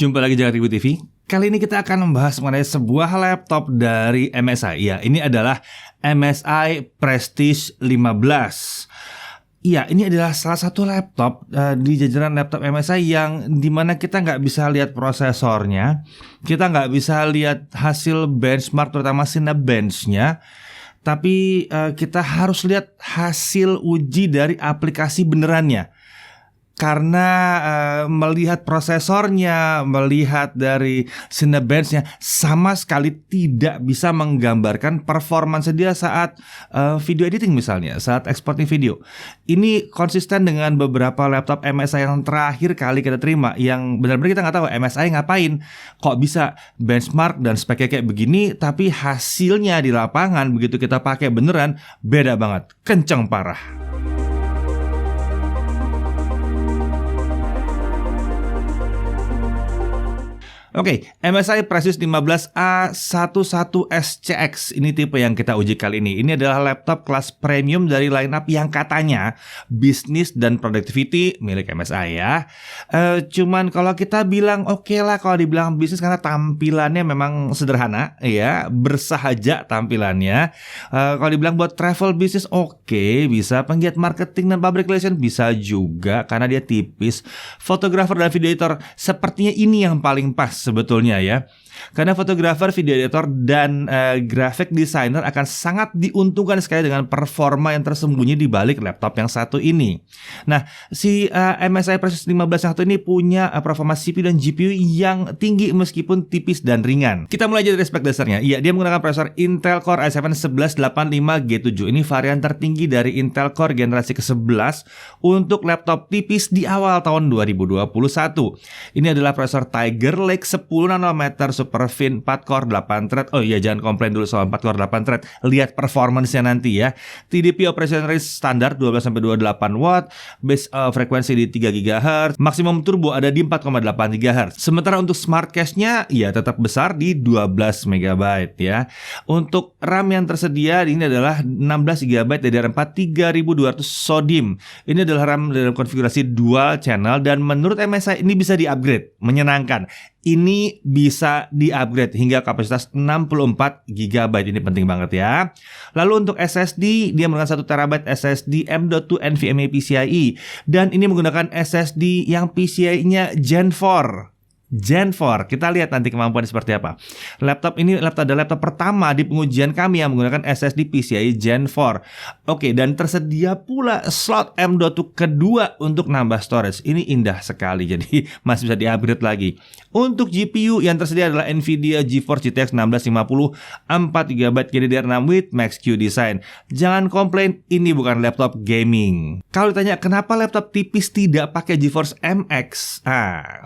Jumpa lagi Jagat Ribut TV. Kali ini kita akan membahas mengenai sebuah laptop dari MSI. Ya, ini adalah MSI Prestige 15. Ya, ini adalah salah satu laptop di jajaran laptop MSI yang dimana kita nggak bisa lihat prosesornya, kita nggak bisa lihat hasil benchmark terutama Cinebench-nya, tapi kita harus lihat hasil uji dari aplikasi benerannya. Karena melihat prosesornya, melihat dari Cinebench-nya sama sekali tidak bisa menggambarkan performance dia saat video editing misalnya, saat exporting video. Ini konsisten dengan beberapa laptop MSI yang terakhir kali kita terima, yang benar-benar kita nggak tahu MSI ngapain, kok bisa benchmark dan speknya kayak begini, tapi hasilnya di lapangan begitu kita pakai beneran beda banget, kenceng parah. Oke, MSI Prestige 15 A11SCX ini tipe yang kita uji kali ini. Ini adalah laptop kelas premium dari lineup yang katanya bisnis dan productivity milik MSI ya. Cuman kalau kita bilang oke lah kalau dibilang bisnis karena tampilannya memang sederhana ya, bersahaja tampilannya. Kalau dibilang buat travel bisnis oke, bisa. Penggiat marketing dan public relation bisa juga karena dia tipis. Fotografer dan video editor sepertinya ini yang paling pas sebetulnya ya. Karena fotografer, video editor, dan graphic designer akan sangat diuntungkan sekali dengan performa yang tersembunyi di balik laptop yang satu ini. Nah, si MSI Prestige 15 yang satu ini punya performa CPU dan GPU yang tinggi meskipun tipis dan ringan. Kita mulai aja dari spek dasarnya. Iya, dia menggunakan prosesor Intel Core i7-1185G7. Ini varian tertinggi dari Intel Core generasi ke-11 untuk laptop tipis di awal tahun 2021. Ini adalah prosesor Tiger Lake 10 nanometer Superfin 4 core 8 thread. Oh iya, jangan komplain dulu soal 4 core 8 thread. Lihat performance-nya nanti ya. TDP operation rate standar 12-28 watt, base frekuensi di 3 GHz, maksimum turbo ada di 4,8 GHz. Sementara untuk smart cache-nya ya tetap besar di 12 MB ya. Untuk RAM yang tersedia ini adalah 16 GB DDR4 3200 SODIMM. Ini adalah RAM dalam konfigurasi dual channel dan menurut MSI ini bisa di-upgrade. Menyenangkan. Ini bisa di-upgrade hingga kapasitas 64 GB. Ini penting banget ya. Lalu untuk SSD, dia menggunakan 1 TB SSD M.2 NVMe PCIe. Dan ini menggunakan SSD yang PCIe-nya Gen 4. Gen 4, kita lihat nanti kemampuan seperti apa. Laptop ini adalah laptop pertama di pengujian kami yang menggunakan SSD PCIe Gen 4. Oke, dan tersedia pula slot M.2 kedua untuk nambah storage. Ini indah sekali, jadi masih bisa di-upgrade lagi. Untuk GPU yang tersedia adalah Nvidia GeForce GTX 1650 4GB GDDR6 with Max-Q design. Jangan komplain, ini bukan laptop gaming. Kalau ditanya kenapa laptop tipis tidak pakai GeForce MX?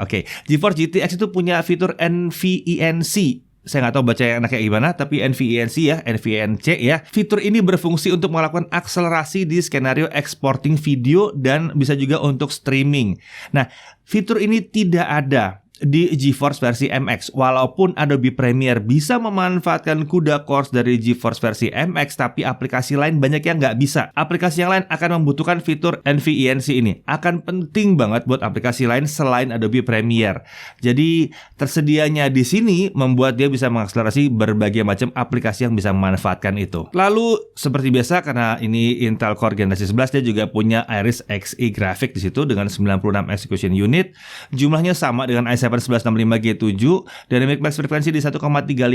Oke. GeForce GTX itu punya fitur NVENC. Saya nggak tahu baca yang enaknya gimana, tapi NVENC ya, NVENC ya. Fitur ini berfungsi untuk melakukan akselerasi di skenario exporting video dan bisa juga untuk streaming. Nah, fitur ini tidak ada di GeForce versi MX. Walaupun Adobe Premiere bisa memanfaatkan CUDA cores dari GeForce versi MX, tapi aplikasi lain banyak yang nggak bisa. Aplikasi yang lain akan membutuhkan fitur NVENC ini. Akan penting banget buat aplikasi lain selain Adobe Premiere. Jadi tersedianya di sini membuat dia bisa mengakselerasi berbagai macam aplikasi yang bisa memanfaatkan itu. Lalu seperti biasa karena ini Intel Core generasi 11, dia juga punya Iris Xe graphic di situ dengan 96 execution unit. Jumlahnya sama dengan i7-1165G7, dynamic max frekuensi di 1,35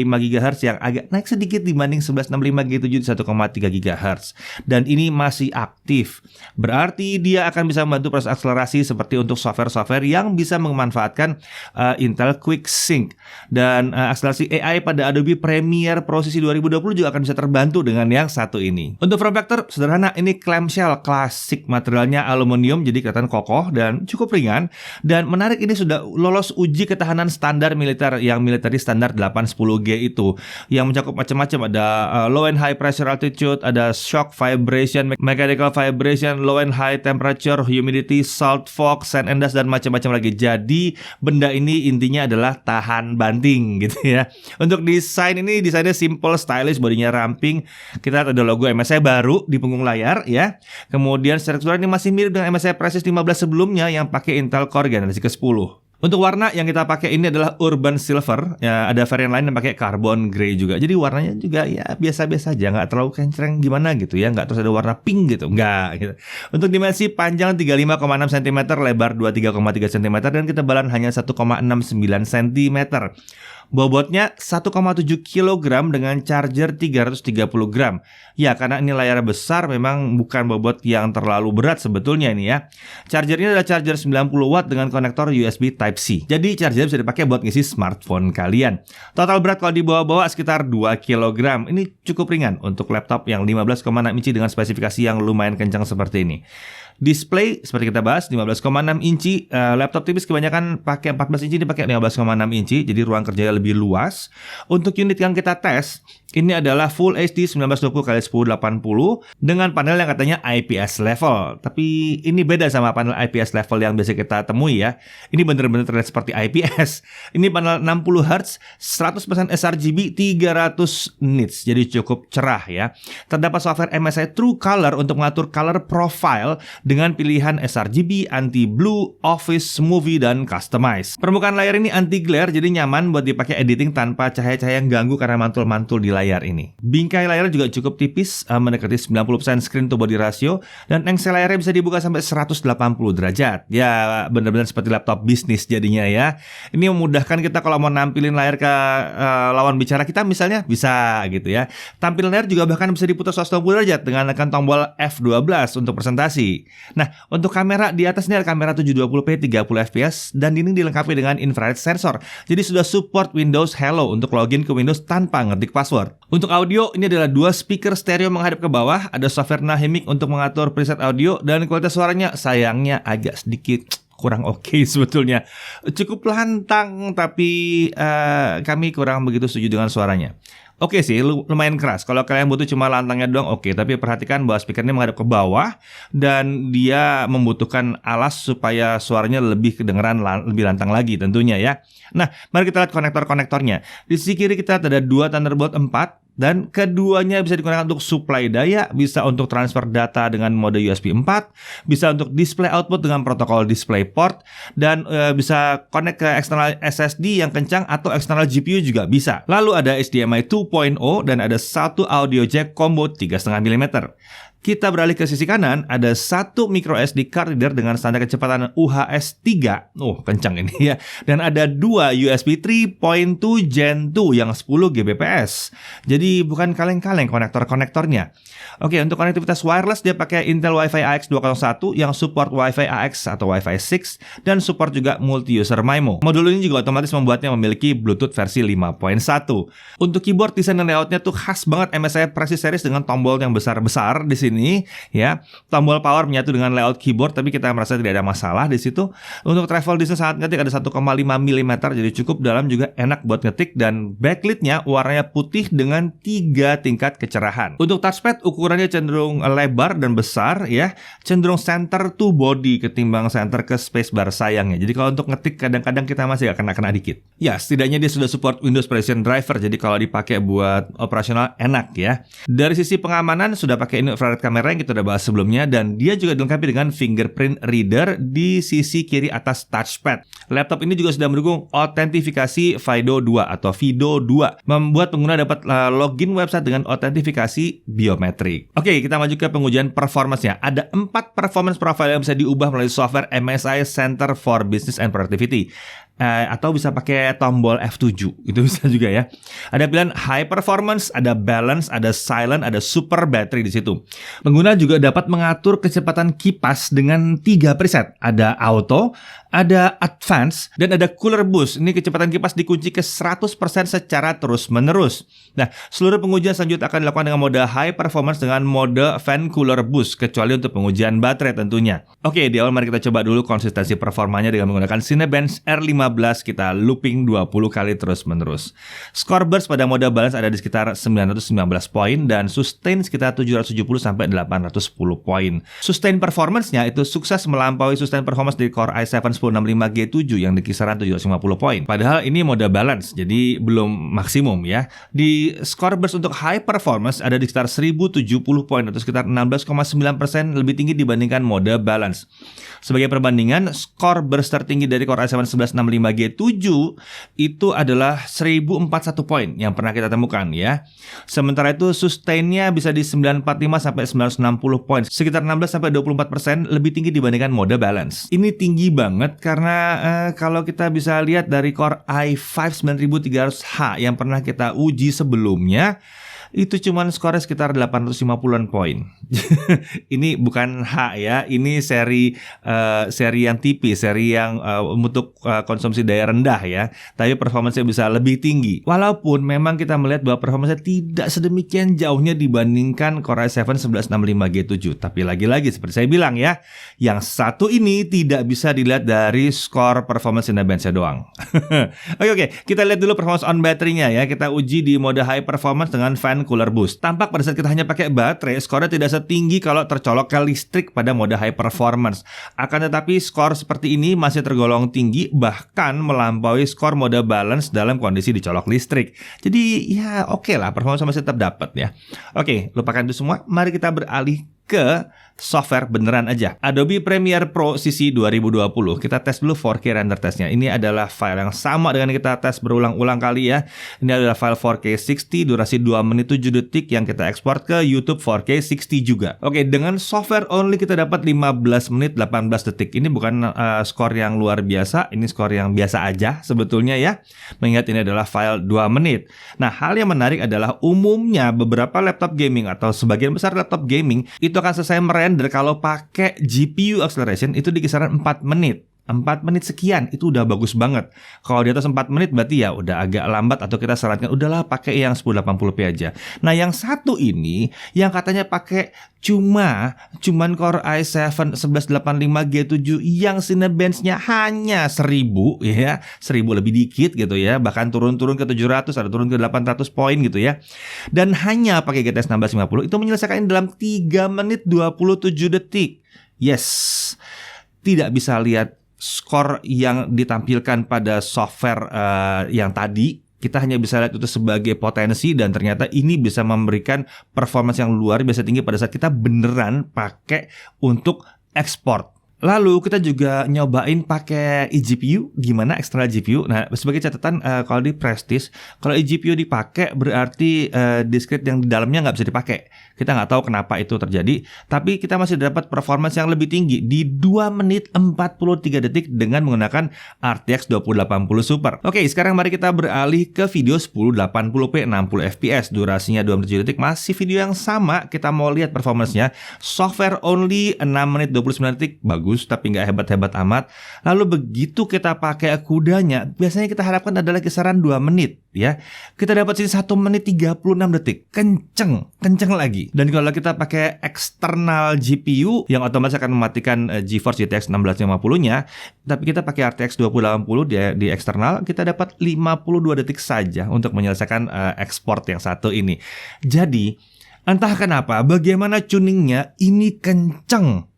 GHz yang agak naik sedikit dibanding 1165G7 di 1,3 GHz. Dan ini masih aktif. Berarti dia akan bisa membantu proses akselerasi seperti untuk software-software yang bisa memanfaatkan Intel QuickSync. Dan akselerasi AI pada Adobe Premiere Pro sisi 2020 juga akan bisa terbantu dengan yang satu ini. Untuk form factor sederhana, ini clamshell klasik, materialnya aluminium jadi kelihatan kokoh dan cukup ringan. Dan menarik, ini sudah lolos uji ketahanan standar militer yang military standar 810G itu, yang mencakup macam-macam. Ada low and high pressure altitude, ada shock vibration, mechanical vibration, low and high temperature, humidity, salt fog, sand and dust, dan macam-macam lagi. Jadi benda ini intinya adalah tahan banting gitu ya. Untuk desain ini, desainnya simple, stylish, bodinya ramping. Kita lihat ada logo MSI baru di punggung layar ya. Kemudian secara keseluruhan ini masih mirip dengan MSI Prestige 15 sebelumnya yang pakai Intel Core generasi ke-10. Untuk warna yang kita pakai ini adalah Urban Silver. Ya, ada varian lain yang pakai Carbon Grey juga. Jadi warnanya juga ya biasa-biasa aja, nggak terlalu kencreng gimana gitu ya, nggak terus ada warna pink gitu, nggak gitu. Untuk dimensi panjang 35,6 cm, lebar 23,3 cm, dan ketebalan hanya 1,69 cm. Bobotnya 1,7 kg dengan charger 330 gram. Ya, karena ini layar besar memang bukan bobot yang terlalu berat sebetulnya ini ya. Chargernya adalah charger 90 watt dengan konektor USB Type-C. Jadi charger bisa dipakai buat ngisi smartphone kalian. Total berat kalau dibawa-bawa sekitar 2 kg. Ini cukup ringan untuk laptop yang 15,6 inci dengan spesifikasi yang lumayan kencang seperti ini. Display seperti kita bahas 15,6 inci, laptop tipis kebanyakan pakai 14 inci, ini pakai 15,6 inci, jadi ruang kerjanya lebih luas. Untuk unit yang kita tes, ini adalah Full HD 1920x1080 dengan panel yang katanya IPS level. Tapi ini beda sama panel IPS level yang biasa kita temui ya. Ini benar-benar terlihat seperti IPS. Ini panel 60 Hz, 100% sRGB, 300 nits, jadi cukup cerah ya. Terdapat software MSI True Color untuk mengatur color profile dengan pilihan sRGB, anti-blue, office, movie, dan customize. Permukaan layar ini anti-glare, jadi nyaman buat dipakai editing tanpa cahaya-cahaya yang ganggu karena mantul-mantul di layar ini. Bingkai layar juga cukup tipis, mendekati 90% screen to body ratio, dan engsel layarnya bisa dibuka sampai 180 derajat. Ya, benar-benar seperti laptop bisnis jadinya ya. Ini memudahkan kita kalau mau nampilin layar ke lawan bicara kita misalnya, bisa gitu ya. Tampilan layar juga bahkan bisa diputar 180 derajat dengan tekan tombol F12 untuk presentasi. Nah, untuk kamera di atas ini ada kamera 720p 30 fps dan ini dilengkapi dengan infrared sensor. Jadi sudah support Windows Hello untuk login ke Windows tanpa ngetik password. Untuk audio, ini adalah 2 speaker stereo menghadap ke bawah, ada software Nahimic untuk mengatur preset audio, dan kualitas suaranya sayangnya agak sedikit kurang oke sebetulnya. Cukup lantang, tapi kami kurang begitu setuju dengan suaranya. Oke sih, lumayan keras. Kalau kalian butuh cuma lantangnya doang, oke. Tapi perhatikan bahwa speakernya menghadap ke bawah dan dia membutuhkan alas supaya suaranya lebih kedengeran, lebih lantang lagi tentunya ya. Nah, mari kita lihat konektor-konektornya. Di sisi kiri kita ada 2 Thunderbolt 4. Dan keduanya bisa digunakan untuk suplai daya, bisa untuk transfer data dengan mode USB 4, bisa untuk display output dengan protokol DisplayPort, dan bisa connect ke eksternal SSD yang kencang atau eksternal GPU juga bisa. Lalu ada HDMI 2.0 dan ada satu audio jack combo 3,5 mm. Kita beralih ke sisi kanan, ada satu micro SD card reader dengan standar kecepatan UHS 3. Kencang ini ya. Dan ada 2 USB 3.2 Gen 2 yang 10 Gbps. Jadi bukan kaleng-kaleng konektor-konektornya. Oke, untuk konektivitas wireless dia pakai Intel Wi-Fi AX201 yang support Wi-Fi AX atau Wi-Fi 6 dan support juga multi-user MIMO. Modul ini juga otomatis membuatnya memiliki Bluetooth versi 5.1. Untuk keyboard, desain dan layoutnya tuh khas banget MSI Precision Series dengan tombol yang besar-besar di sini ya. Tombol power menyatu dengan layout keyboard, tapi kita merasa tidak ada masalah di situ. Untuk travel distance saat ngetik ada 1,5 mm, jadi cukup dalam, juga enak buat ngetik, dan backlit-nya warnanya putih dengan 3 tingkat kecerahan. Untuk touchpad ukurannya cenderung lebar dan besar ya, cenderung center to body ketimbang center ke spacebar sayangnya. Jadi kalau untuk ngetik kadang-kadang kita masih agak kena-kena dikit. Ya, setidaknya dia sudah support Windows Precision Driver, jadi kalau dipakai buat operasional enak ya. Dari sisi pengamanan sudah pakai infrared kamera yang kita udah bahas sebelumnya, dan dia juga dilengkapi dengan fingerprint reader di sisi kiri atas touchpad. Laptop ini juga sudah mendukung autentifikasi FIDO 2 atau FIDO 2, membuat pengguna dapat login website dengan autentifikasi biometrik. Oke, kita maju ke pengujian performance-nya. Ada 4 performance profile yang bisa diubah melalui software MSI Center for Business and Productivity. Atau bisa pakai tombol F7, itu bisa juga ya. Ada pilihan high performance, ada balance, ada silent, ada super battery di situ. Pengguna juga dapat mengatur kecepatan kipas dengan 3 preset. Ada auto, ada advance, dan ada cooler boost. Ini kecepatan kipas dikunci ke 100% secara terus-menerus. Nah, seluruh pengujian selanjutnya akan dilakukan dengan mode high performance dengan mode fan cooler boost, kecuali untuk pengujian baterai tentunya. Oke, di awal mari kita coba dulu konsistensi performanya dengan menggunakan Cinebench R15. Kita looping 20 kali terus-menerus. Score burst pada mode balance ada di sekitar 919 poin dan sustain sekitar 770 sampai 810 poin. Sustain performance-nya itu sukses melampaui sustain performance di Core i7 1065G7 yang di kisaran 750 poin. Padahal ini mode balance, jadi belum maksimum ya. Di score burst untuk high performance ada di sekitar 1070 poin atau sekitar 16,9% lebih tinggi dibandingkan mode balance. Sebagai perbandingan, skor burst tertinggi dari Core i7 1165 1965G7 itu adalah 1041 poin yang pernah kita temukan ya. Sementara itu sustainnya bisa di 945 sampai 960 poin, sekitar 16 sampai 24% lebih tinggi dibandingkan mode balance. Ini tinggi banget karena kalau kita bisa lihat dari Core i5 9300H yang pernah kita uji sebelumnya, itu cuman skornya sekitar 850-an poin. Ini bukan H ya, ini seri yang tipis, seri yang untuk konsumsi daya rendah ya. Tapi performanya bisa lebih tinggi. Walaupun memang kita melihat bahwa performanya tidak sedemikian jauhnya dibandingkan Core i7 1165G7. Tapi lagi-lagi seperti saya bilang ya, yang satu ini tidak bisa dilihat dari skor performance Cinebench doang. Oke, kita lihat dulu performance on battery-nya ya. Kita uji di mode high performance dengan fan cooler boost. Tampak pada saat kita hanya pakai baterai, skornya tidak setinggi kalau tercolok ke listrik pada mode high performance. Akan tetapi skor seperti ini masih tergolong tinggi, bahkan melampaui skor mode balance dalam kondisi dicolok listrik. Jadi ya oke lah, performance masih tetap dapat ya. Oke, lupakan itu semua. Mari kita beralih ke software beneran aja. Adobe Premiere Pro CC 2020. Kita tes dulu 4K render testnya. Ini adalah file yang sama dengan kita tes berulang-ulang kali ya. Ini adalah file 4K 60 durasi 2 menit 7 detik yang kita ekspor ke YouTube 4K 60 juga. Oke, dengan software only kita dapat 15 menit 18 detik. Ini bukan skor yang luar biasa, ini skor yang biasa aja sebetulnya ya. Mengingat ini adalah file 2 menit. Nah, hal yang menarik adalah umumnya beberapa laptop gaming atau sebagian besar laptop gaming itu akan selesai merender kalau pakai GPU acceleration itu di kisaran 4 menit. 4 menit sekian itu udah bagus banget. Kalau di atas 4 menit berarti ya udah agak lambat atau kita sarankan udahlah pakai yang 1080p aja. Nah, yang satu ini yang katanya pakai cuman Core i7 1185G7 yang Cinebench-nya hanya 1000 ya, 1000 lebih dikit gitu ya, bahkan turun-turun ke 700, ada turun ke 800 poin gitu ya. Dan hanya pakai GTX 1650 itu menyelesaikan dalam 3 menit 27 detik. Yes. Tidak bisa lihat skor yang ditampilkan pada software yang tadi. Kita hanya bisa lihat itu sebagai potensi dan ternyata ini bisa memberikan performance yang luar biasa tinggi pada saat kita beneran pakai untuk ekspor. Lalu kita juga nyobain pakai eGPU, gimana eksternal GPU. Nah, sebagai catatan kalau di Prestige, kalau eGPU dipakai berarti diskret yang di dalamnya nggak bisa dipakai. Kita nggak tahu kenapa itu terjadi, tapi kita masih dapat performance yang lebih tinggi di 2 menit 43 detik dengan menggunakan RTX 2080 Super. Oke, sekarang mari kita beralih ke video 1080p 60 fps, durasinya 2 menit 7 detik, masih video yang sama. Kita mau lihat performance-nya. Software only 6 menit 29 detik, bagus tapi nggak hebat-hebat amat. Lalu begitu kita pakai kudanya, biasanya kita harapkan adalah kisaran 2 menit ya. Kita dapat sini 1 menit 36 detik. Kenceng lagi. Dan kalau kita pakai eksternal GPU yang otomatis akan mematikan GeForce GTX 1650-nya, tapi kita pakai RTX 2080 di eksternal, kita dapat 52 detik saja untuk menyelesaikan ekspor yang satu ini. Jadi, entah kenapa, bagaimana tuningnya ini kenceng.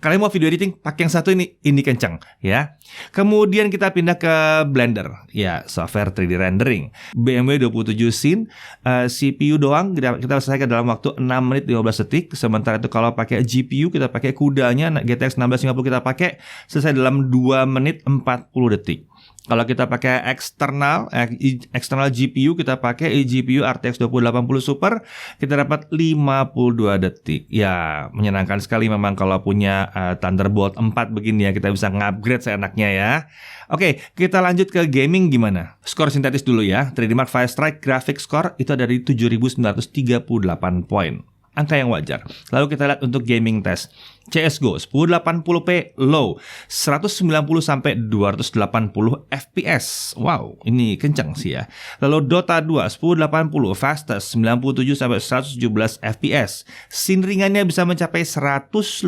Kalian mau video editing pakai yang satu ini kencang ya. Kemudian kita pindah ke Blender ya, software 3D rendering BMW 27 scene, CPU doang kita selesaikan dalam waktu 6 menit 15 detik. Sementara itu kalau pakai GPU kita pakai kudanya GTX 1650 kita pakai selesai dalam 2 menit 40 detik. Kalau kita pakai eksternal GPU, kita pakai eGPU RTX 2080 Super, kita dapat 52 detik. Ya, menyenangkan sekali memang kalau punya Thunderbolt 4 begini ya, kita bisa nge-upgrade seenaknya ya. Oke, kita lanjut ke gaming gimana? Skor sintetis dulu ya. 3D Mark V Strike graphic score itu ada di 7.938 poin. Angka yang wajar. Lalu kita lihat untuk gaming test. CSGO 1080p low 190 sampai 280 fps. Wow, ini kencang sih ya. Lalu Dota 2 1080 fastest 97 sampai 117 fps. Scene ringannya bisa mencapai 150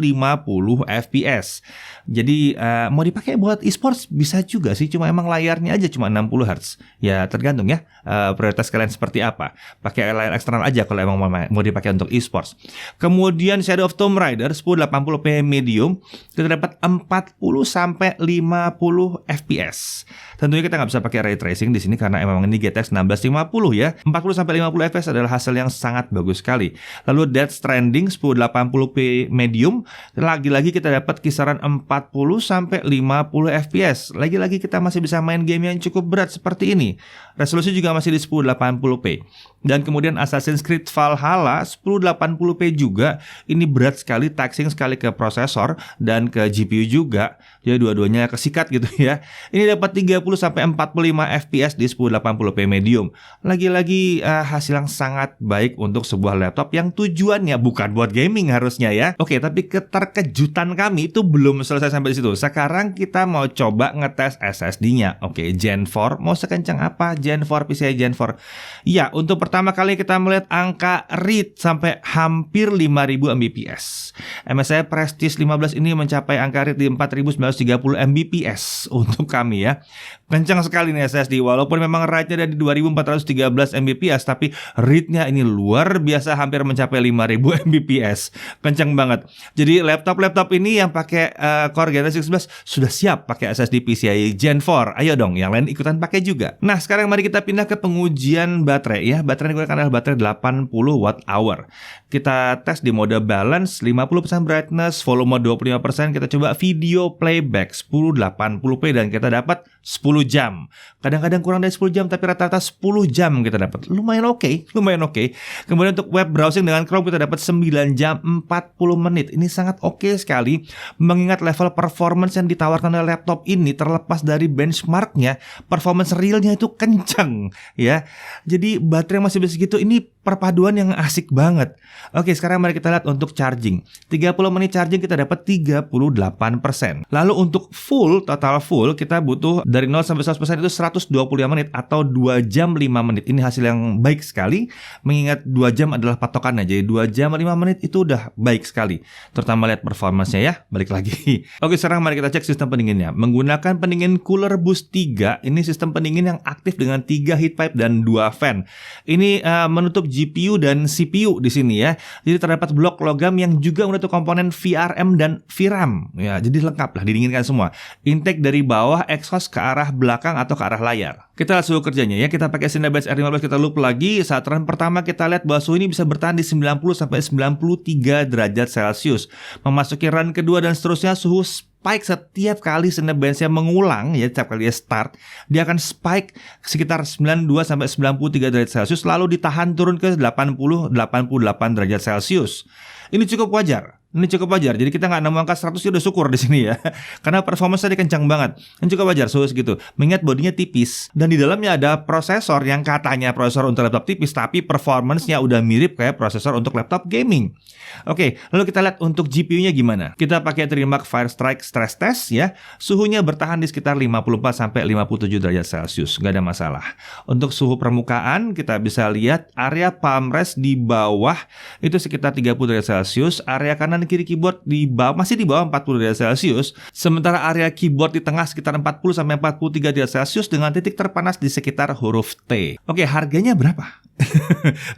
fps. Jadi mau dipakai buat esports bisa juga sih, cuma emang layarnya aja cuma 60 Hz. Ya tergantung ya prioritas kalian seperti apa. Pakai layar eksternal aja kalau emang mau dipakai untuk esports. Kemudian Shadow of Tomb Raider 1080 1080p medium, kita dapat 40 sampai 50 fps. Tentunya kita nggak bisa pakai ray tracing di sini karena emang ini GTX 1650 ya. 40 sampai 50 fps adalah hasil yang sangat bagus sekali. Lalu Death Stranding 1080p medium, lagi-lagi kita dapat kisaran 40 sampai 50 fps. Lagi-lagi kita masih bisa main game yang cukup berat seperti ini. Resolusi juga masih di 1080p. Dan kemudian Assassin's Creed Valhalla 1080p juga. Ini berat sekali, taxing sekali ke prosesor dan ke GPU juga. Jadi dua-duanya kesikat gitu ya. Ini dapat 30 sampai 45 fps di 1080p medium. Lagi-lagi hasil yang sangat baik untuk sebuah laptop yang tujuannya bukan buat gaming harusnya ya. Oke, tapi keterkejutan kami itu belum selesai sampai di situ. Sekarang kita mau coba ngetes SSD-nya. Oke, Gen 4 mau sekencang apa? Gen 4 PCIe Gen 4. Ya, untuk pertama kali kita melihat angka read sampai hampir 5000 Mbps. MSI Prestige 15 ini mencapai angka read di 4930 Mbps untuk kami ya. Kencang sekali nih SSD, walaupun memang write-nya ada di 2413 Mbps, tapi read-nya ini luar biasa, hampir mencapai 5000 Mbps. Kencang banget. Jadi laptop-laptop ini yang pakai Core Generation 11 sudah siap pakai SSD PCIe Gen 4. Ayo dong, yang lain ikutan pakai juga. Nah, sekarang mari kita pindah ke pengujian baterai ya. Baterai yang digunakan adalah baterai 80 watt hour. Kita tes di mode balance 50% brightness, volume 25%. Kita coba video playback 1080p dan kita dapat 10 jam. Kadang-kadang kurang dari 10 jam, tapi rata-rata 10 jam kita dapat. Lumayan oke. Kemudian untuk web browsing dengan Chrome kita dapat 9 jam 40 menit. Ini sangat oke sekali, mengingat level performance yang ditawarkan oleh laptop ini terlepas dari benchmarknya, performance realnya itu kencang ya. Jadi baterai masih segitu, ini perpaduan yang asik banget. Oke, sekarang mari kita lihat untuk charging. 30 menit charging kita dapat 38%. Lalu untuk total full kita butuh dari 0 sampai 100% itu 125 menit atau 2 jam 5 menit. Ini hasil yang baik sekali, mengingat 2 jam adalah patokannya. Jadi 2 jam 5 menit itu udah baik sekali. Terutama lihat performance-nya ya, balik lagi. Oke, sekarang mari kita cek sistem pendinginnya. Menggunakan pendingin Cooler Boost 3, ini sistem pendingin yang aktif dengan 3 heat pipe dan 2 fan. Ini menutup GPU dan CPU di sini ya. Jadi terdapat blok logam yang juga menutup komponen VRM dan VRAM. Ya, jadi lengkap lah, didinginkan semua. Intake dari bawah, exhaust ke arah belakang atau ke arah layar. Kita lihat suhu kerjanya ya. Kita pakai Cinebench R15, kita loop lagi. Saat run pertama kita lihat bahwa suhu ini bisa bertahan di 90 sampai 93 derajat Celcius. Memasuki run kedua dan seterusnya, suhu spike setiap kali Cinebench-nya mengulang ya, setiap kali dia start, dia akan spike sekitar 92 sampai 93 derajat Celcius, lalu ditahan turun ke 80-88 derajat Celcius. Ini cukup wajar. Jadi kita nggak nemu angka 100 ya udah syukur di sini ya. Karena performance tadi kencang banget. Ini cukup wajar suhu segitu. Mengingat bodinya tipis dan di dalamnya ada prosesor yang katanya prosesor untuk laptop tipis, tapi performance-nya udah mirip kayak prosesor untuk laptop gaming. Oke, lalu kita lihat untuk GPU-nya gimana. Kita pakai Trimac Firestrike Stress Test ya. Suhunya bertahan di sekitar 54 sampai 57 derajat Celcius, nggak ada masalah. Untuk suhu permukaan kita bisa lihat area palm rest di bawah itu sekitar 30 derajat Celcius, area kanan kiri keyboard masih di bawah 40 derajat Celcius, sementara area keyboard di tengah sekitar 40 sampai 43 derajat Celcius dengan titik terpanas di sekitar huruf T. Oke, harganya berapa?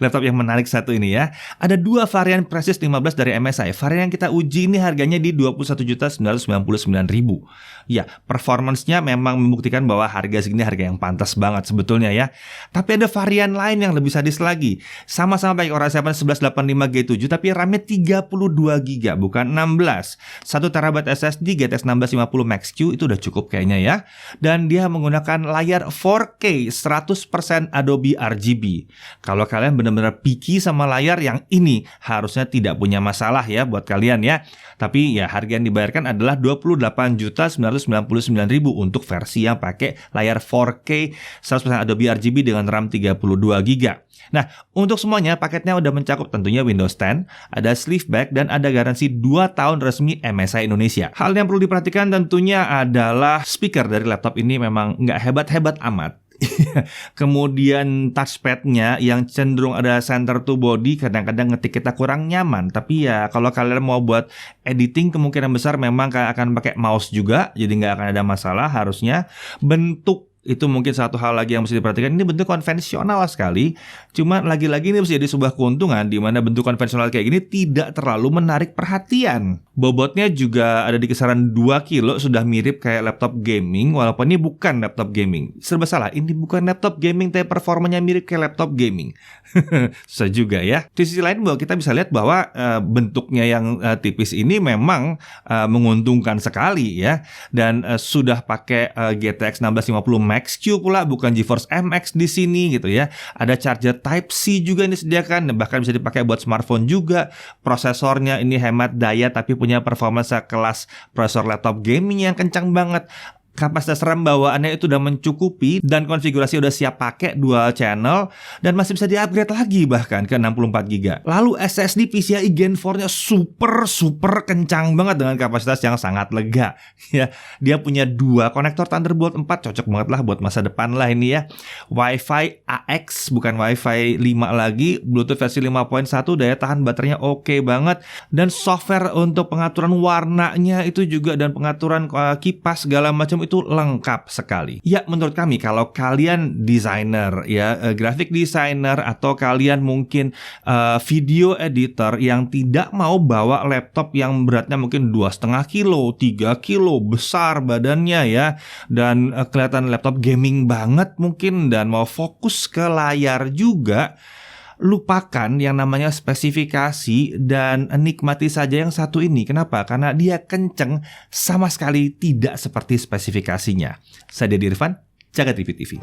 Laptop yang menarik satu ini ya. Ada dua varian Prestige 15 dari MSI. Varian yang kita uji ini harganya di 21.999.000. Ya, performance-nya memang membuktikan bahwa harga segini harga yang pantas banget sebetulnya ya. Tapi ada varian lain yang lebih sadis lagi. Sama-sama pakai Core i7 1185G7 tapi RAM-nya 32GB bukan 16. 1TB SSD GTX 1650 Max-Q itu udah cukup kayaknya ya. Dan dia menggunakan layar 4K 100% Adobe RGB. Kalau kalian benar-benar picky sama layar yang ini, harusnya tidak punya masalah ya buat kalian ya. Tapi ya harga yang dibayarkan adalah 28.999.000 untuk versi yang pakai layar 4K 100% Adobe RGB dengan RAM 32GB. Nah, untuk semuanya paketnya udah mencakup tentunya Windows 10, ada sleeve back, dan ada garansi 2 tahun resmi MSI Indonesia. Hal yang perlu diperhatikan tentunya adalah speaker dari laptop ini memang nggak hebat-hebat amat. Kemudian touchpad-nya yang cenderung ada center to body kadang-kadang ngetik kita kurang nyaman. Tapi ya kalau kalian mau buat editing kemungkinan besar memang akan pakai mouse juga, jadi nggak akan ada masalah harusnya. Bentuk Itu mungkin satu hal lagi yang mesti diperhatikan. Ini bentuk konvensional sekali. Cuma lagi-lagi ini mesti jadi sebuah keuntungan di mana bentuk konvensional kayak gini tidak terlalu menarik perhatian. Bobotnya juga ada di kisaran 2 kilo, sudah mirip kayak laptop gaming, walaupun ini bukan laptop gaming. Serba salah, ini bukan laptop gaming tapi performanya mirip kayak laptop gaming. Susah juga ya. Di sisi lain bahwa kita bisa lihat bahwa bentuknya yang tipis ini memang menguntungkan sekali ya. Dan sudah pakai GTX 1650 Max-Q pula, bukan GeForce MX di sini gitu ya. Ada charger Type-C juga yang disediakan, bahkan bisa dipakai buat smartphone juga. Prosesornya ini hemat daya tapi punya performance kelas prosesor laptop gaming yang kencang banget. Kapasitas RAM bawaannya itu udah mencukupi dan konfigurasi udah siap pakai dual channel dan masih bisa di-upgrade lagi bahkan ke 64GB. Lalu SSD PCIe Gen 4-nya super kencang banget dengan kapasitas yang sangat lega. Ya, dia punya 2 konektor Thunderbolt 4, cocok banget lah buat masa depan lah ini ya. Wi-Fi AX bukan Wi-Fi 5 lagi, Bluetooth versi 5.1, daya tahan baterainya oke banget, dan software untuk pengaturan warnanya itu juga dan pengaturan kipas segala macam itu lengkap sekali. Ya, menurut kami kalau kalian desainer ya, graphic designer atau kalian mungkin video editor yang tidak mau bawa laptop yang beratnya mungkin 2,5 kilo, 3 kilo, besar badannya ya, dan kelihatan laptop gaming banget mungkin dan mau fokus ke layar juga, lupakan yang namanya spesifikasi dan nikmati saja yang satu ini. Kenapa? Karena dia kenceng, sama sekali tidak seperti spesifikasinya. Saya Deddy Irfan, Jagat TV TV.